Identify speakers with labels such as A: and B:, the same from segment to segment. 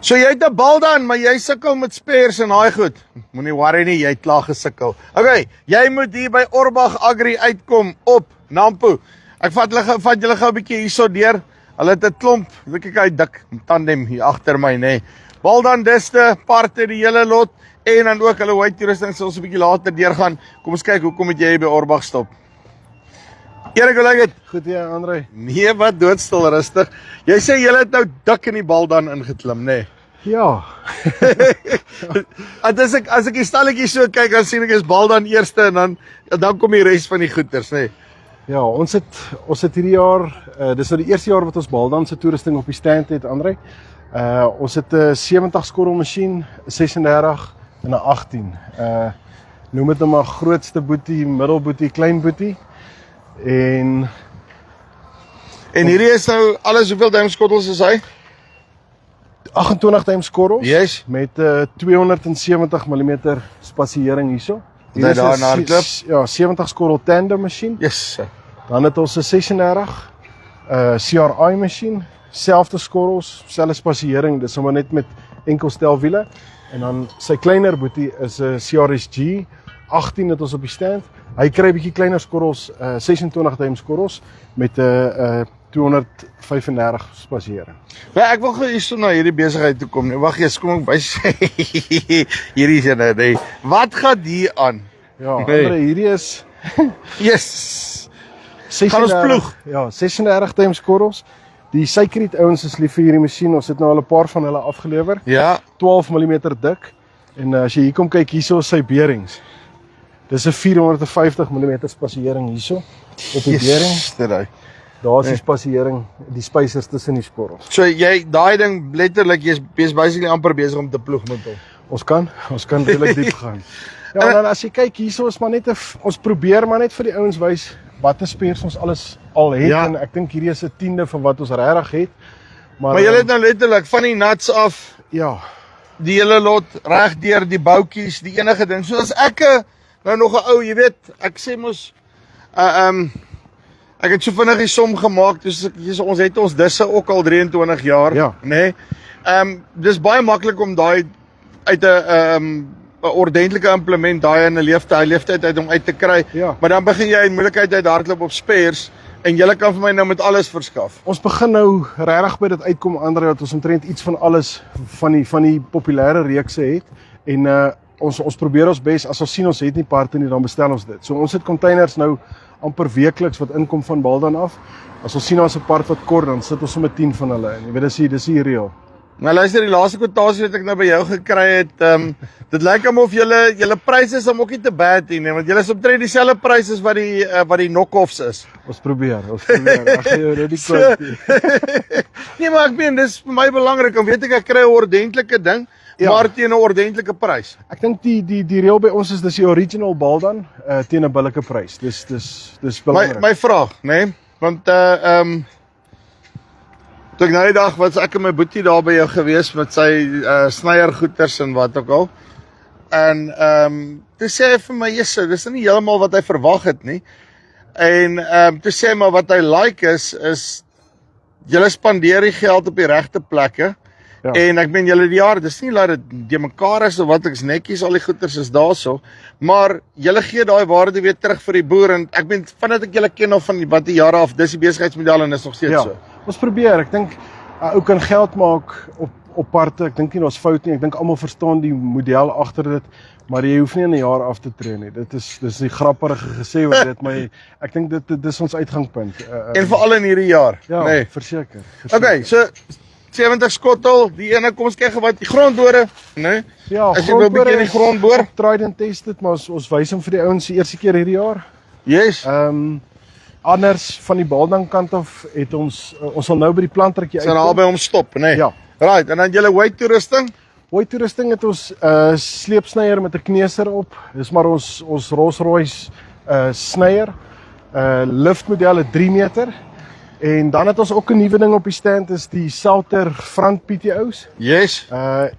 A: So jy het 'n bal dan, maar jy sukkel met spares en daai goed. Moenie worry nie, jy het klaar gesukkel. Okay, jy moet hier by Orbach Agri uitkom op Nampo. Ek vat julle gou 'n bietjie hierso deur. Hulle het 'n klomp, kyk hy dik tandem hier agter my, nê. Baldan diste, parte die hele lot en dan ook hulle white toerusting sal ons 'n bietjie later deurgaan. Kom ons kyk hoekom het jy by Orbach stop. Erik, hoe lyk dit?
B: Goed ja, André.
A: Nee, wat doodstil rustig. Jy sê jy het nou dik in die Baldan ingeklim, nê?
B: Ja.
A: As ek die stalletjie so kyk, dan sien ek is Baldan eerste en dan kom die res van die goeters, nê?
B: Ja, ons het hierdie jaar, dis nou die eerste jaar wat ons Baldan se toerusting op die stand het, André. Ons het 'n 70 skorrel masjien, 'n 36 en 'n 18. Noem dit nou maar grootste boetie, middelboetie, klein boetie. En
A: hierdie is nou alles, hoeveel duimskottels is hy?
B: 28 duim skorrels
A: Yes.
B: met 270 mm spasiering hierso.
A: Net daar na die klip.
B: Ja, 70 skorrel tandem masjien.
A: Yes.
B: Dan het ons 'n 36 CRI masjien, selfde skorrels, selfde spasiering, dis sommer net met enkel stel wiele. En dan sy kleiner boetie is 'n CRSG 18 het ons op die stand. Hy kry bietjie kleiner skorrels, 26 duim skorrels met 'n 235 spasiering.
A: Maar ek wil gou hierso na hierdie besigheid toe kom. Wag eers, kom ek wys hierdie is nee. Wat gaan hier aan?
B: Ja,
A: Nee.
B: Andre, hierdie is
A: Yes.
B: 36,
A: Gaan ons ploeg?
B: Ja, 36 duim skorrels. Die Suikerriet ouens is lief vir hierdie masjien. Ons het nou al 'n paar van hulle afgelewer.
A: Ja.
B: 12 mm dik. En as jy hier kom kyk, hierso is sy beerings. Dis 'n 450 mm spasiering hierso op die beering.
A: Dit.
B: Daar is die spasiering, die spysers tussen die skorrels.
A: So jy daai ding letterlik jy's basically amper besig om te ploeg met hom.
B: Ons kan redelik diep gaan. Ja, en dan as jy kyk hierso is maar net ons probeer maar net vir die ouens wys watter spares ons alles al het
A: Ja.
B: en ek dink hierdie is 'n tiende van wat ons regtig het.
A: Maar jy het nou letterlik van die nuts af,
B: ja,
A: die hele lot reg deur die boutjies, die enige ding. So as ek nou nog 'n ou, jy weet, ek sê mos ek het so vinnig die som gemaak, dus ons het ons disse ook al 23 jaar,
B: Ja.
A: nê? Dis baie maklik om daai uit 'n ordentlike implement daai in 'n leeftyd uit om uit te kry.
B: Ja.
A: Maar dan begin jy in moeilikheid uit hardloop op spares en jy kan vir my nou met alles verskaf.
B: ons begin nou regtig by dit uitkom Andre dat ons omtrent iets van alles van die populêre reekse het en ons probeer ons bes as ons sien ons het nie parte nie dan bestel ons dit. So ons het containers nou amper weekliks wat inkom van Baldan af. As ons sien ons 'n part wat kort dan sit ons sommer 10 van hulle en jy weet dis hier reël.
A: Nou luister, die laaste kwotasie wat ek nou by jou gekry het, dit lyk of julle pryse is ook nie te bad nie, want julle is omtrent dieselfde pryse wat die knock-offs is.
B: Ons probeer. Ag jy dit die kwart.
A: Nee, maar ek meen dis vir my belangrik om weet ek kry 'n ordentlike ding,
B: Ja.
A: maar teen 'n ordentlike prys.
B: Ek dink die reël by ons is dis die original Baldan teen 'n billike prys. Dis belangrik.
A: My vraag, né? Want toe ek nou die dag was ek en my boetie daar by jou gewees met sy snyergoeders en wat ook al. En toe sê hy vir my, "Jesse, dis nie heeltemal wat hy verwag het nie." En toe sê hy maar wat hy like is julle spandeer die geld op die regte plekke.
B: Ja.
A: En ek meen julle die jaar, dis nie laat dit de mekaar is of wat ek's netjies al die goeders is daarso, maar julle gee daai waarde weer terug vir die boer en ek meen vandat ek julle ken of van wat die jare af, dis die besigheidsmodel en is nog steeds so.
B: Ons probeer. Ek dink ou kan geld maak op parte. Ek dink nie daar's fout nie. Ek dink almal verstaan die model agter dit, maar jy hoef nie in 'n jaar af te tree nie. Dis die grapperige gesê oor dit, maar ek dink dit is ons uitgangspunt.
A: En veral in hierdie jaar,
B: ja,
A: nee.
B: verseker.
A: Okay, so 70 skottel, die ene kom ons kyk wat die grondbore, né?
B: Ja,
A: As jy wil 'n bietjie in die grond boor.
B: Tried and tested, maar ons wys hom vir die ouens die eerste keer hierdie jaar.
A: Yes.
B: Anders van die Baldan kant af het ons sal nou by die plantrekkie
A: Ons gaan albei hom stop, né?
B: Ja.
A: Right, en dan julle weight toerusting?
B: Weight toerusting het ons sleepsnyer met 'n kneser op. Dis maar ons Rolls-Royce snyer. Liftmodel 3 meter. En dan het ons ook 'n nuwe ding op die stand is die Salter front PTO's.
A: Yes.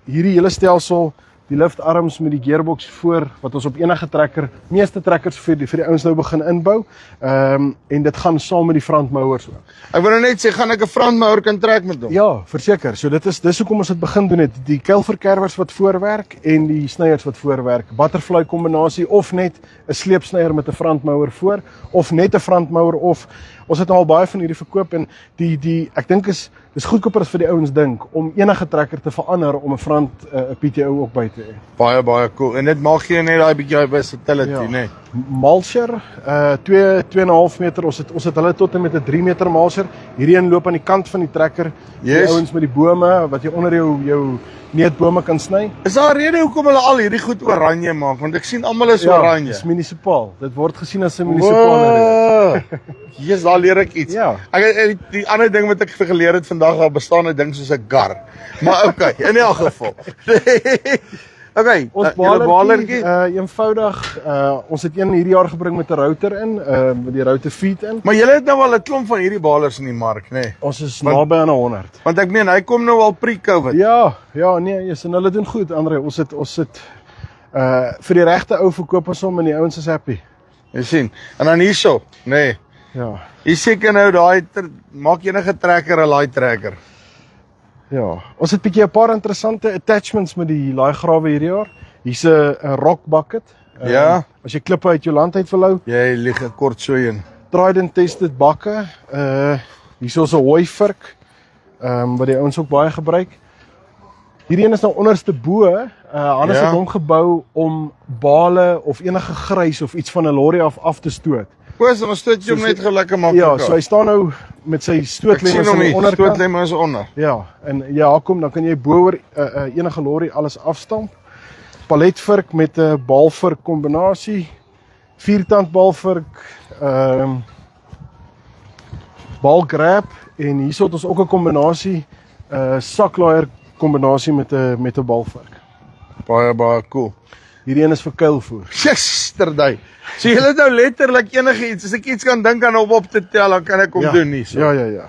B: Hierdie hele stelsel, die liftarms met die gearbox voor wat ons op enige trekker, meeste trekkers vir die ouens nou begin inbou. En dit gaan saam met die frontmouers ook.
A: Ek wil nou net sê, gaan ek 'n frontmower kan trek met hom?
B: Ja, verseker. So dis hoekom ons dit begin doen het. Die kuilverkerwers wat voorwerk en die snyers wat voorwerk. Butterfly kombinasie of net 'n sleepsnyer met 'n frontmouer voor of net 'n frontmouer of ons het al baie van hierdie verkoop en ek dink dis goedkoper as vir die ouens dink om enige trekker te verander om 'n front PTO ook by te hê.
A: Baie cool. En dit maak jy net daai bietjie versatility,
B: Ja.
A: nee.
B: Mulcher, 2,5 meter, ons het hulle tot en met 'n 3 meter mulcher. Hierdie een loop aan die kant van die trekker.
A: Yes.
B: Die ouens met die bome wat jy onder jou neetbome kan sny.
A: Is daar 'n rede hoekom hulle al hierdie goed oranje maak? Want ek sien almal is oranje.
B: Dis munisipaal. Dit word gesien as 'n munisipale rede.
A: Jesus, daar leer ek iets.
B: Ja.
A: Die ander ding wat ek geleer het vandag, daar bestaan 'n ding soos 'n gar. Maar okay, in elk geval. Okay,
B: Ons
A: julle
B: balertjie, eenvoudig, ons het een hierdie jaar gebring met 'n router in, met die router feed in.
A: Maar julle het nou al 'n klomp van hierdie balers in die mark, nê? Nee?
B: Ons is naby aan 100.
A: Want ek meen, hy kom nou al pre-COVID.
B: Ja, nee, yes, en hulle doen goed, Andre. Ons sit vir die regte ou verkoop ons hom en die ouens is happy.
A: Jy sien. En dan hierso, nê. Nee.
B: Ja.
A: Jy seker nou daai maak enige trekker 'n laai trekker.
B: Ja, ons het 'n paar interessante attachments met die laaigrawe hierdie jaar. Hier's 'n rock bucket.
A: Ja.
B: As jy klippe uit jou land uit wil hou,
A: Jy lieg 'n kort so een.
B: tried and tested bakke. Hier's ons 'n hooi vurk, wat die ouens ook baie gebruik. Hierdie een is nou onderste bo. Anders
A: Ja.
B: het hom gebou om bale of enige grys of iets van 'n lorry af te stoot.
A: Koos, ons stoot jou net gelukkig maklik.
B: Ja, so hy staan nou met sy
A: ek
B: stootlemmers
A: sien
B: aan
A: hom
B: die
A: nie.
B: onderkant.
A: Stootlemme is onder.
B: Ja, en ja, kom, dan kan jy bo-oor enige lorry alles afstamp. Paletvurk met 'n balvurk kombinasie, viertand balvurk, bal grab en hierso het ons ook 'n kombinasie saklaaier kombinasie met 'n balvurk.
A: Baie cool.
B: Hierdie een is vir kuilvoer.
A: Yesterday. So jy het nou letterlik enige iets, as ek iets kan dink aan op te tel, dan kan ek hom doen nie so.
B: Ja.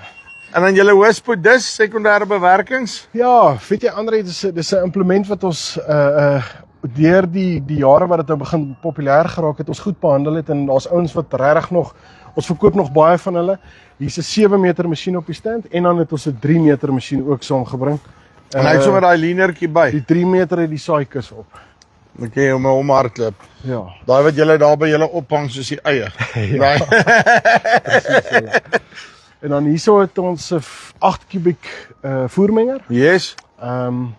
A: En dan julle hoëspoed dis sekondêre bewerkings.
B: Ja, weet jy Andre, dis 'n implement wat ons deur die jare wat dit nou begin populêr geraak het, ons goed behandel het en daar's ouens wat regtig nog, ons verkoop nog baie van hulle. Hier's 'n 7 meter masjien op die stand en dan het ons 'n 3 meter masjien ook saamgebring.
A: En hy het sommer daai lienertjie by.
B: Die 3 meter het die saaikus op.
A: Okay, om 'n omhardloop.
B: Ja.
A: Daai wat julle daar by julle ophang soos die eie. Ja.
B: En dan hierso het ons 'n 8 kubiek voermenger.
A: Yes.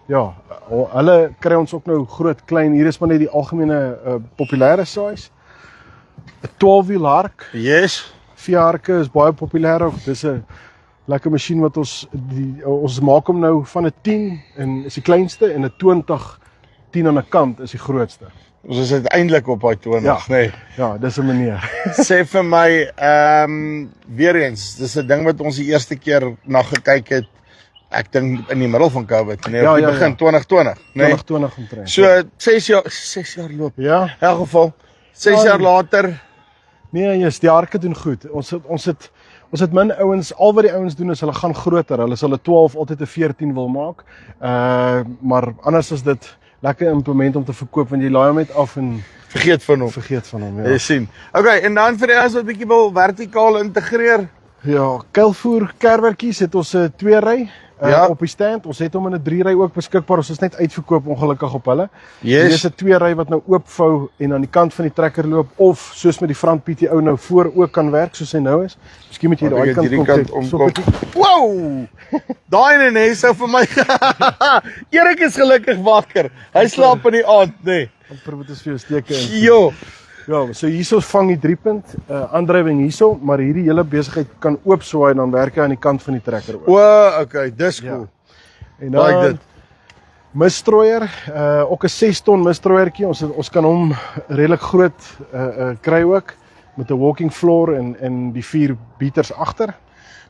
B: Ja, hulle kry ons ook nou groot, klein. Hier is maar net die algemene populêre size. 'n 12-wiel hark.
A: Yes.
B: Vierharke is baie populêr ook. Dis 'n lekker masjien wat ons maak hom nou van 'n 10 en is die kleinste en 'n 20 10 aan 'n kant is die grootste.
A: Ons is uiteindelik op daai 20,
B: Ja.
A: nê. Nee.
B: Ja, dis 'n manier.
A: Sê vir my, weer eens, dis 'n ding wat ons die eerste keer na gekyk het. Ek dink in die middel van COVID, nee, op die begin 2020, nee.
B: 2020 omtrent.
A: So 6 jaar loop.
B: Ja.
A: In elk geval 6 jaar later.
B: Nee, jy's die harke doen goed. Ons het min ouens, al wat die ouens doen is hulle gaan groter. Hulle sal 'n 12 altyd 'n 14 wil maak. Maar anders is dit lekker implement om te verkoop want jy laai hom net af en
A: Vergeet van hom.
B: ja.
A: Jy sien. Okay, en dan vir die ouens wat bietjie wil vertikaal integreer.
B: Ja, kuilvoer kerwertjies het ons 'n 2-ry
A: Ja.
B: op die stand. Ons het hom in 'n 3-ry ook beskikbaar. Ons is net uitverkoop ongelukkig op hulle.
A: Yes.
B: Hier is 'n 2-ry wat nou oopvou en aan die kant van die trekker loop of soos met die front PTO nou voor ook kan werk soos hy nou is. Miskien moet jy daai kant
A: hierdie kant
B: kom.
A: omkom. Wow! Daai ene nee, sou vir my. Erik is gelukkig wakker. Hy slaap in die aand, nee.
B: Amper moet ons vir jou steke in.
A: Jo.
B: Ja, so hierso vang die 3-punt aandrywing hierso, maar hierdie hele besigheid kan oop swaai en dan werk hy aan die kant van die trekker ook.
A: O, okay, dis cool.
B: En
A: Like
B: dan
A: dit.
B: misstrooier, ook 'n 6 ton misstrooiertjie. Ons kan hom redelik groot kry ook met 'n walking floor en die 4 beaters agter.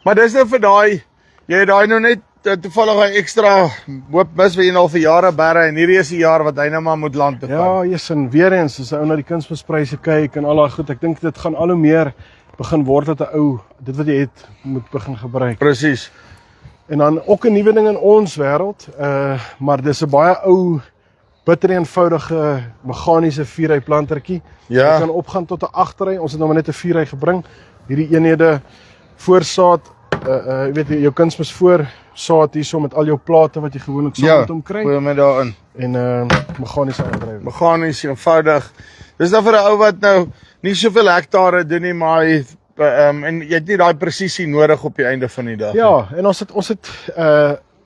A: Maar dis nou vir daai, jy het daai nou net toevallig 'n ekstra hoop mis wat jy al vir jare bære en hierdie is die jaar wat hy nou maar moet land toe
B: Ja,
A: gaan.
B: yes, en weer eens as 'n ou na die kunsmispryse kyk en al daai goed, ek dink dit gaan al hoe meer begin word dat 'n ou dit wat jy het moet begin gebruik.
A: Presies.
B: En dan ook 'n nuwe ding in ons wêreld, maar dis 'n baie ou bitter eenvoudige meganiese 4-ry plantertjie.
A: Ja.
B: Jy kan opgaan tot 'n 8-ry. Ons het nou maar net 'n 4-ry gebring. Hierdie eenhede voorsaad, jy weet jou kunsmis voor saad hierso met al jou plate wat jy gewoonlik saam met hom kry
A: gooi my daarin.
B: en meganiese aandryf.
A: Meganies, eenvoudig. Dis nou vir 'n ou wat nou nie soveel hektare doen nie, maar en jy het nie daai presisie nodig op die einde van die dag.
B: Ja, en ons het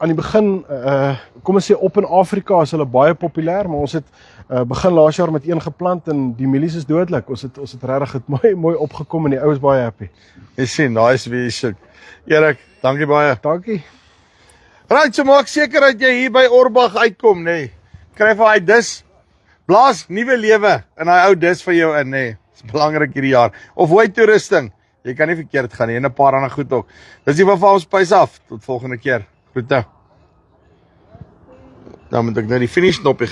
B: aan die begin kom ons sê op in Afrika is hulle baie populêr, maar ons het begin laas jaar met een geplant en die mielies is dodelik. Ons het regtig het mooi opgekom en die ouens baie happy.
A: Jy sien, daai is wie jy soek. Erik, dankie baie.
B: Dankie.
A: Right, so maak seker dat jy hier by Orbach uitkom, nê. Nee. Kry vir hy dis. Blaas nuwe lewe in daai ou dis vir jou in, nê. Nee. Dis belangrik hierdie jaar. Of hoe toerusting. Jy kan nie verkeerd gaan nie en 'n paar ander goed ook. Dis die van ons spys af. Tot volgende keer. Groete. Nou moet ek nou die finish knoppie